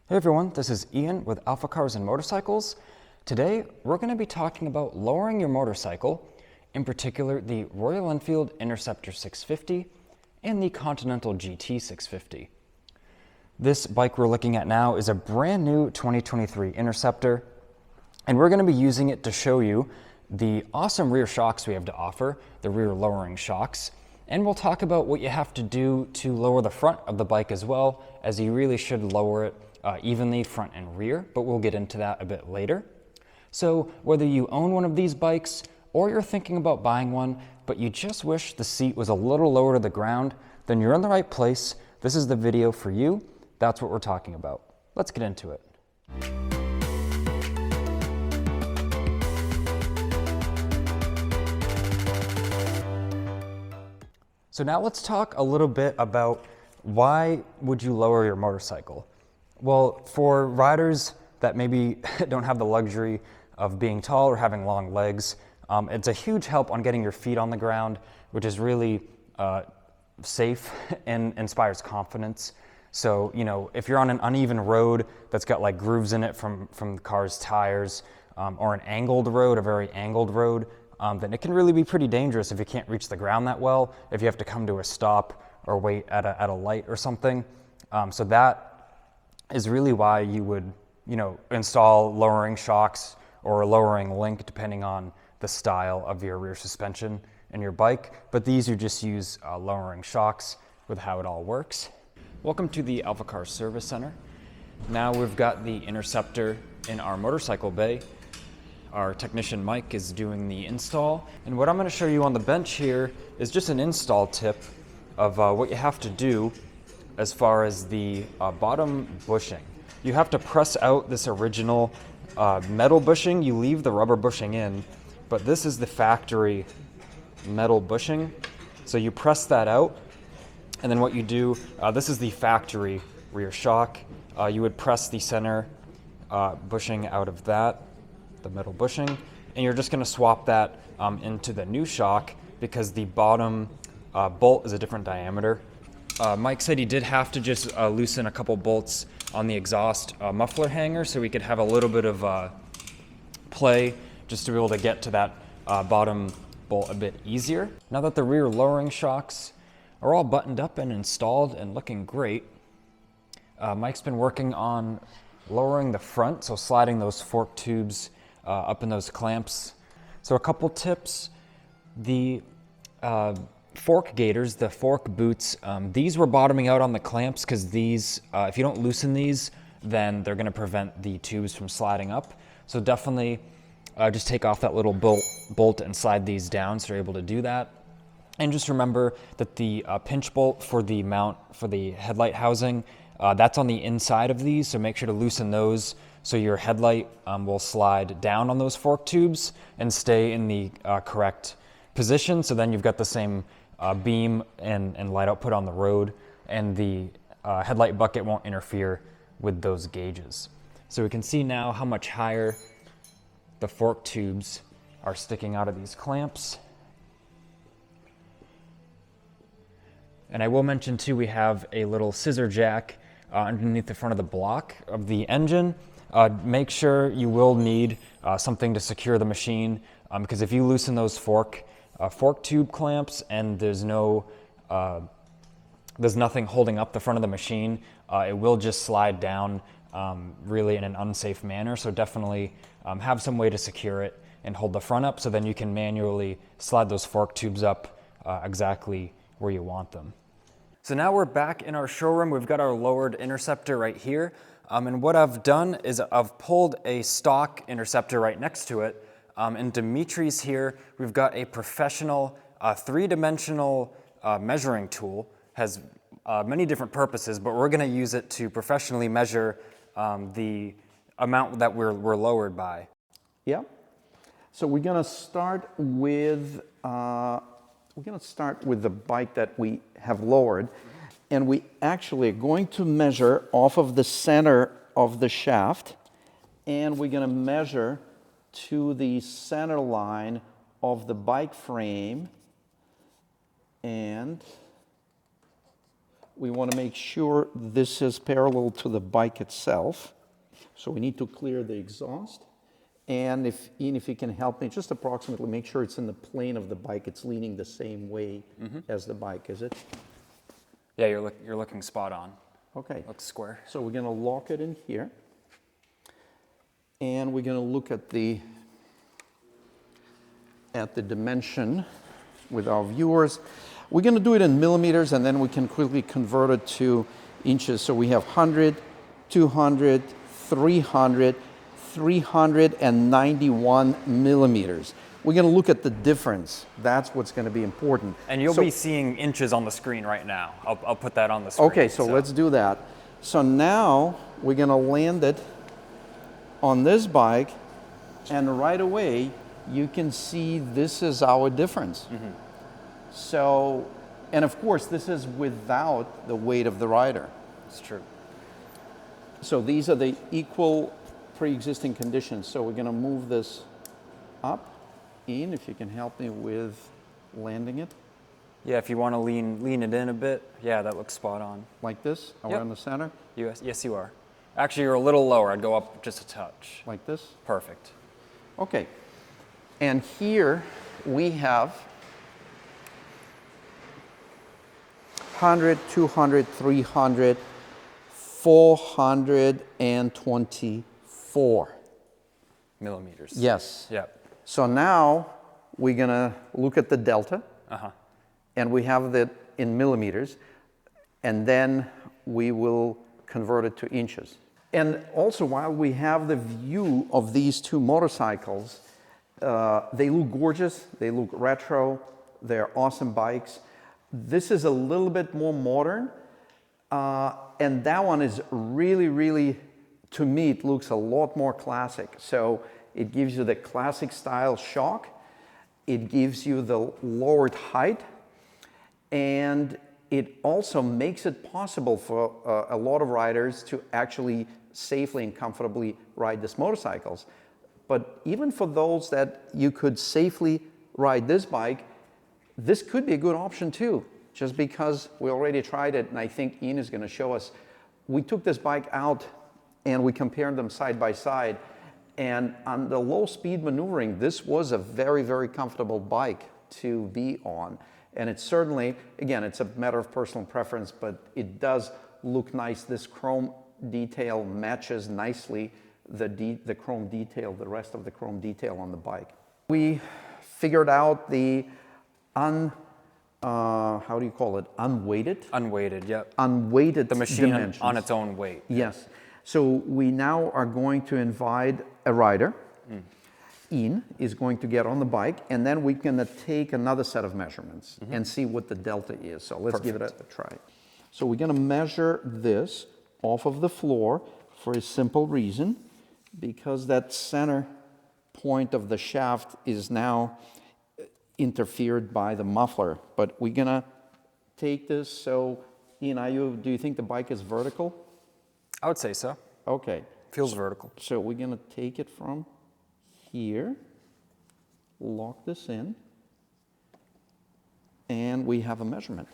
Hey everyone, this is Ian with AlphaCars and Motorcycles. Today we're going to be talking about lowering your motorcycle, in particular the Royal Enfield Interceptor 650 and the Continental GT 650. This bike we're looking at now is a brand new 2023 Interceptor, and we're going to be using it to show you the awesome rear shocks we have to offer, the rear lowering shocks. And we'll talk about what you have to do to lower the front of the bike as well, as you really should lower it evenly front and rear, but we'll get into that a bit later. So whether you own one of these bikes or you're thinking about buying one, but you just wish the seat was a little lower to the ground, then you're in the right place. This is the video for you. That's what we're talking about. Let's get into it. So now let's talk a little bit about why would you lower your motorcycle? Well, for riders that maybe don't have the luxury of being tall or having long legs, it's a huge help on getting your feet on the ground, which is really safe and inspires confidence. So, you know, if you're on an uneven road that's got like grooves in it from the car's tires, or an angled road, a very angled road, then it can really be pretty dangerous if you can't reach the ground that well, if you have to come to a stop or wait at a light or something. So that is really why you would, install lowering shocks or a lowering link depending on the style of your rear suspension in your bike. But these you just use lowering shocks with how it all works. Welcome to the AlphaCars Service Center. Now we've got the Interceptor in our motorcycle bay. Our technician Mike is doing the install. And what I'm going to show you on the bench here is just an install tip of what you have to do as far as the bottom bushing. You have to press out this original metal bushing. You leave the rubber bushing in, but this is the factory metal bushing. So you press that out, and then what you do, this is the factory rear shock. You would press the center bushing out of that, the metal bushing, and you're just going to swap that into the new shock because the bottom bolt is a different diameter. Mike said he did have to just loosen a couple bolts on the exhaust muffler hanger so we could have a little bit of play just to be able to get to that bottom bolt a bit easier. Now that the rear lowering shocks are all buttoned up and installed and looking great, Mike's been working on lowering the front, so sliding those fork tubes up in those clamps. So a couple tips. The fork gaiters, the fork boots, these were bottoming out on the clamps because these, if you don't loosen these, then they're going to prevent the tubes from sliding up. So definitely just take off that little bolt and slide these down so you're able to do that. And just remember that the pinch bolt for the mount for the headlight housing, that's on the inside of these, so make sure to loosen those so your headlight will slide down on those fork tubes and stay in the correct position. So then you've got the same beam and light output on the road, and the headlight bucket won't interfere with those gauges. So we can see now how much higher the fork tubes are sticking out of these clamps. And I will mention too, we have a little scissor jack underneath the front of the block of the engine. Make sure you will need something to secure the machine, because if you loosen those fork tube clamps and there's nothing holding up the front of the machine, it will just slide down really in an unsafe manner. So definitely have some way to secure it and hold the front up so then you can manually slide those fork tubes up exactly where you want them. So now we're back in our showroom. We've got our lowered Interceptor right here. And what I've done is I've pulled a stock Interceptor right next to it. In Dimitri's here, we've got a professional three-dimensional measuring tool. Has many different purposes, but we're going to use it to professionally measure the amount that we're lowered by. Yeah. So we're going to start with the bike that we have lowered, and we actually are going to measure off of the center of the shaft, and we're going to measure to the center line of the bike frame, and we want to make sure this is parallel to the bike itself. So we need to clear the exhaust. And Ian, if you can help me, just approximately make sure it's in the plane of the bike. It's leaning the same way as the bike, is it? Yeah, you're looking spot on. Okay. Looks square. So we're going to lock it in here. And we're going to look at the dimension with our viewers. We're going to do it in millimeters, and then we can quickly convert it to inches. So we have 100, 200, 300, 391 millimeters. We're going to look at the difference. That's what's going to be important. And you'll be seeing inches on the screen right now. I'll put that on the screen. Okay, so let's do that. So now we're going to land it on this bike, and right away you can see this is our difference. So, and of course this is without the weight of the rider. It's true. So these are the equal pre-existing conditions. So we're going to move this up. Ian, if you can help me with landing it. Yeah, if you want to lean it in a bit. Yeah, that looks spot on. Like this, around the center. Yes, you are. Actually, you're a little lower. I'd go up just a touch. Like this. Perfect. Okay. And here we have 100, 200, 300, 424 millimeters. Yes. Yep. So now we're going to look at the delta. And we have that in millimeters. And then we will convert it to inches. And also, while we have the view of these two motorcycles, they look gorgeous, they look retro, they're awesome bikes. This is a little bit more modern, and that one is really, to me, it looks a lot more classic. So it gives you the classic style shock, it gives you the lowered height, and it also makes it possible for a lot of riders to actually safely and comfortably ride these motorcycles. But even for those that you could safely ride this bike, this could be a good option too, just because we already tried it, and I think Ian is going to show us. We took this bike out and we compared them side by side, and on the low speed maneuvering, this was a very comfortable bike to be on. And it's certainly, again, it's a matter of personal preference, but it does look nice. This chrome detail matches nicely the chrome detail, the rest of the chrome detail on the bike. We figured out the how do you call it? Unweighted? Unweighted, yep. Unweighted the machine dimensions. on its own weight. Yes. So we now are going to invite a rider. Ian is going to get on the bike, and then we're going to take another set of measurements and see what the delta is. So let's give it a try. So we're going to measure this off of the floor for a simple reason, because that center point of the shaft is now interfered by the muffler. But we're going to take this. So Ian, do you think the bike is vertical? I would say so. Okay. Feels vertical. So we're going to take it from here, lock this in, and we have a measurement.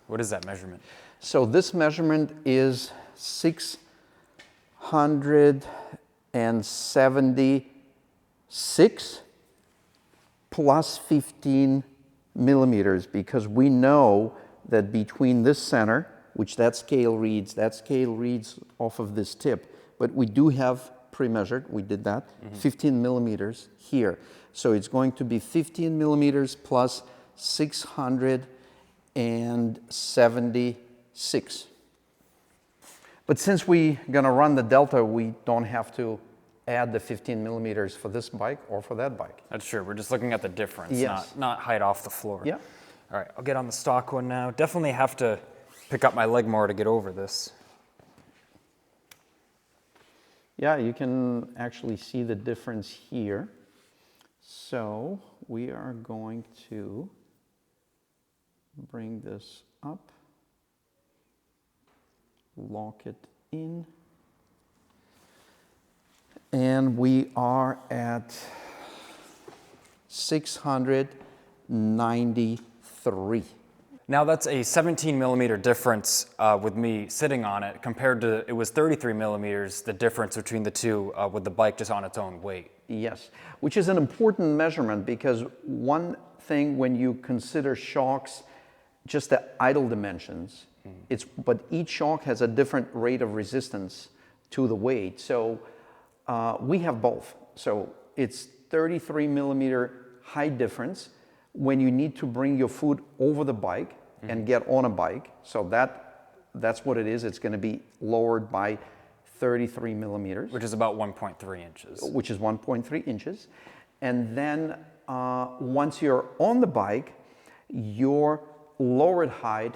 What is that measurement? So this measurement is 676 plus 15 millimeters, because we know that between this center, which that scale reads off of this tip, but we do have pre-measured, we did that, 15 millimeters here. So it's going to be 15 millimeters plus 676. But since we're gonna run the delta, we don't have to add the 15 millimeters for this bike or for that bike. That's true. We're just looking at the difference, Yes. not height off the floor. Yeah. All right, I'll get on the stock one now. Definitely have to pick up my leg more to get over this. Yeah, you can actually see the difference here. So we are going to bring this up, lock it in, and we are at 693 3. Now that's a 17 millimeter difference with me sitting on it compared to, it was 33 millimeters, the difference between the two with the bike just on its own weight. Yes, which is an important measurement because one thing when you consider shocks, just the idle dimensions, but each shock has a different rate of resistance to the weight. So we have both. So it's 33 millimeter height difference when you need to bring your foot over the bike and get on a bike. So that's what it is. It's going to be lowered by 33 millimeters. Which is about 1.3 inches. Which is 1.3 inches. And then once you're on the bike, your lowered height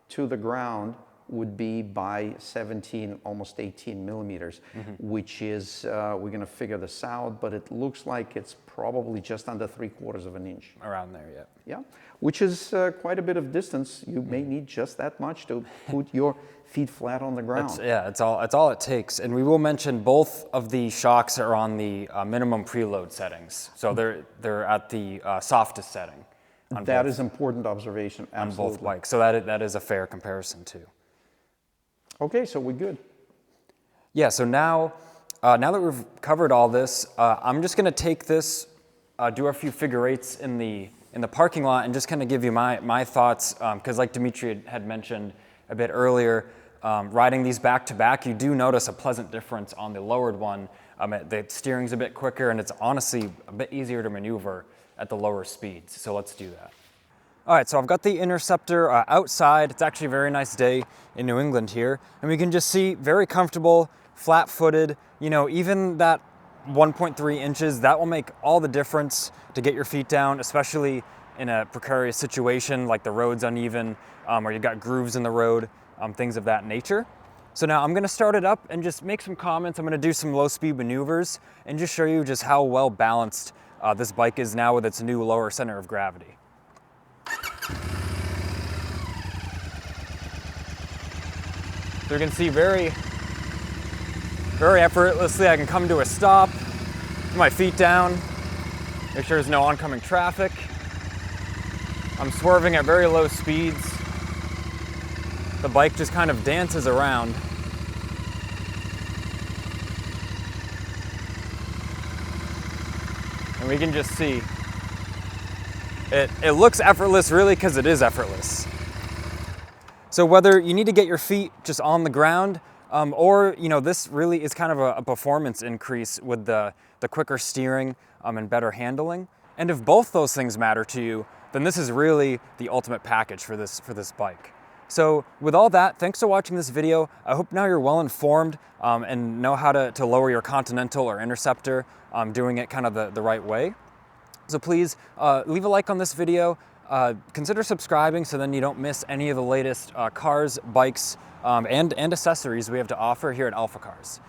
to the ground would be by 17, almost 18 millimeters, which is, we're going to figure this out, but it looks like it's probably just under 3/4 of an inch. Around there, yeah. Yeah, which is quite a bit of distance. You may need just that much to put your feet flat on the ground. It's all it takes. And we will mention both of the shocks are on the minimum preload settings. So they're at the softest setting. That is important observation, absolutely. On both bikes. So that is a fair comparison too. Okay, so we're good. Yeah, so now that we've covered all this, I'm just gonna take this, do a few figure eights in the parking lot and just kind of give you my thoughts, because like Dimitri had mentioned a bit earlier, riding these back to back, you do notice a pleasant difference on the lowered one. The steering's a bit quicker and it's honestly a bit easier to maneuver at the lower speeds, so let's do that. All right, so I've got the Interceptor outside. It's actually a very nice day in New England here, and we can just see very comfortable, flat-footed. You know, even that 1.3 inches, that will make all the difference to get your feet down, especially in a precarious situation like the road's uneven, or you've got grooves in the road, things of that nature. So now I'm gonna start it up and just make some comments. I'm gonna do some low-speed maneuvers and just show you just how well balanced this bike is now with its new lower center of gravity. So you can see very effortlessly I can come to a stop, put my feet down, make sure there's no oncoming traffic. I'm swerving at very low speeds. The bike just kind of dances around. And we can just see it looks effortless really because it is effortless. So whether you need to get your feet just on the ground, or you know, this really is kind of a performance increase with the quicker steering and better handling. And if both those things matter to you, then this is really the ultimate package for this bike. So with all that, thanks for watching this video. I hope now you're well informed and know how to lower your Continental or Interceptor, doing it kind of the right way. So please leave a like on this video. Consider subscribing so then you don't miss any of the latest cars, bikes, and accessories we have to offer here at AlphaCars.